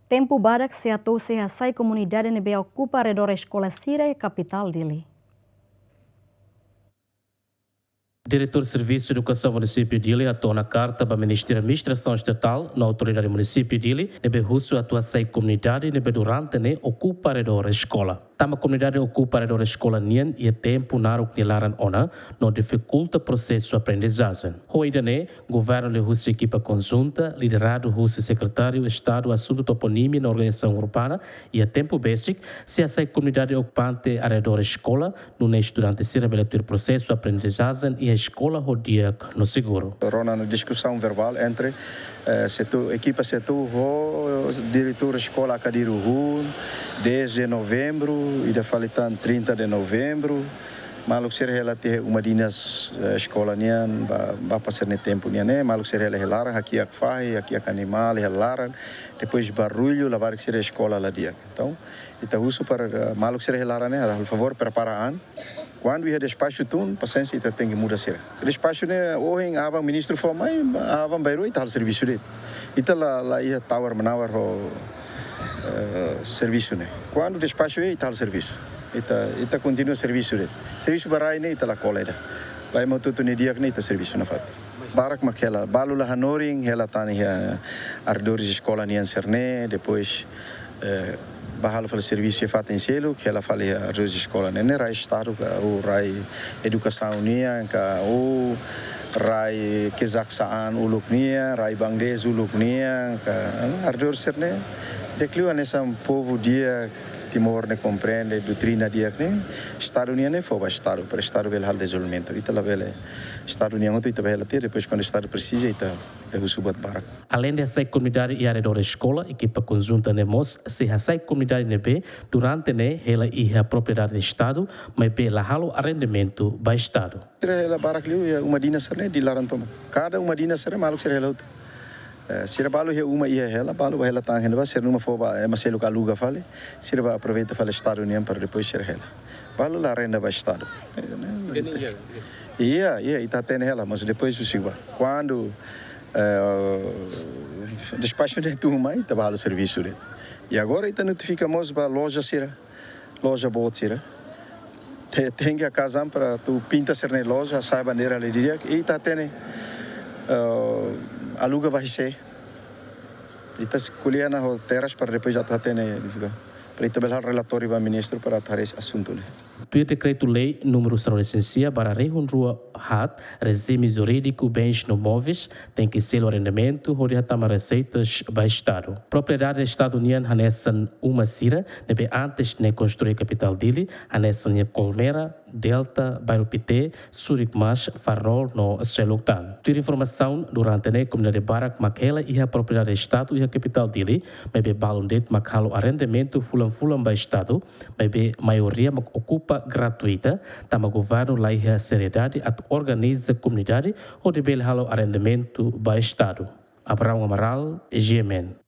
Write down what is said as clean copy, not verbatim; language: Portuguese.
Tempo barak se atou se a comunidade nebe ocupa redor a escola Sira e capital dele. Diretor de Serviço de Educação Município de Dili atua na carta para o Ministério da Administração Estatal na autoridade do município de Dili, nebe russo atua sai comunidade nebe durante ne ocupa redor a escola. Tama comunidade ocupa redor a escola nien e tempo na que laran ona não dificulta processo de aprendizagem. Hoje ne governo de russo equipa conjunta liderado russo secretário Estado assunto toponímia na organização urbana e a tempo basic se a sai comunidade ocupante a redor a escola no estudante se rebelatur processo de aprendizagem e a escola rodia no seguro. Rona na discussão verbal entre equipa setor o diretor da escola Acadiru Hun, 10 de novembro e da falitan 30 de novembro. Maluk ser relati uma dinas escola nian ba passar ne tempo nian né maluk ser relaran aqui a fahi aqui a animal relaran depois barulho lavar que ser a escola lá dia. Então ita uso para maluk ser relaran né por favor preparaan quando ia despacho tun paciência ita tem que mudar ser despacho né hoje abang ministro formai abang bairro ita hal serviço de ita lá ia tower manawar ho serviço né quando despacho ita hal serviço ita continua serviço de serviço barai ne ita la coleira vai motutu ne dia ne ita serviço na fat barak makela balu la hanoring hela tani ardores de escola nian cerne depois bahalo fala serviço e fato em selo que ela fala a ardores de escola né rai estado o rai educação nia ka o rai kezaksaan uluk nia rai bangdes uluk nia ka ardores cerne decliu nessa povo dia Timor ne compreende doutrina dia ne Estado União ne foi Estado para Estado vel hal desenvolvimento ita la vele Estado União ita vel ter depois quando Estado precisa ita deve subat barak. Além dessa comunidade e redor da escola equipa conjunta nemos se essa comunidade nebe durante ne ela e a propriedade do Estado mas be la halo arrendamento ba Estado. Ela barak liu uma dina serne di laran toma cada uma dina serne maluk ser ela sira balu he uma ia ela balu ela tang henda ser numa foba é maselo aluga fale sira ba aproveita fale Estado União para depois ser ela balu la renda ba Estado ia ita tem ela mas depois o siga quando despacho de turma ita balu serviço de e agora ita notificamos ba loja sira loja bot sira tem que a casa para tu pinta ser na loja sai bandeira ali dia e ita tem aluga bahise ita escolhia na terras para depois já tá tendo para ita belhar relatório para ministro para tratar esse assunto né. Tu decreto-lei número 1 licencia para rua hat regime jurídico bens não móveis tem que ser o arrendamento onde hatama receitas para Estado. Propriedade do Estado União hanesan uma sira nebe antes de construir a capital dele hanesan Colmera Delta, Bairro Pité, Zurich Mas, Farol, no Seloctan. Tua informação durante a comunidade Barak Makela e a propriedade do Estado e a capital dele, mas be balondet makalo arrendamento fulan ba Estado, mas be maioria ocupa gratuita, tama governo lá e a seriedade a organiza a comunidade onde be halo arrendamento ba Estado. Abraão Amaral, GMN.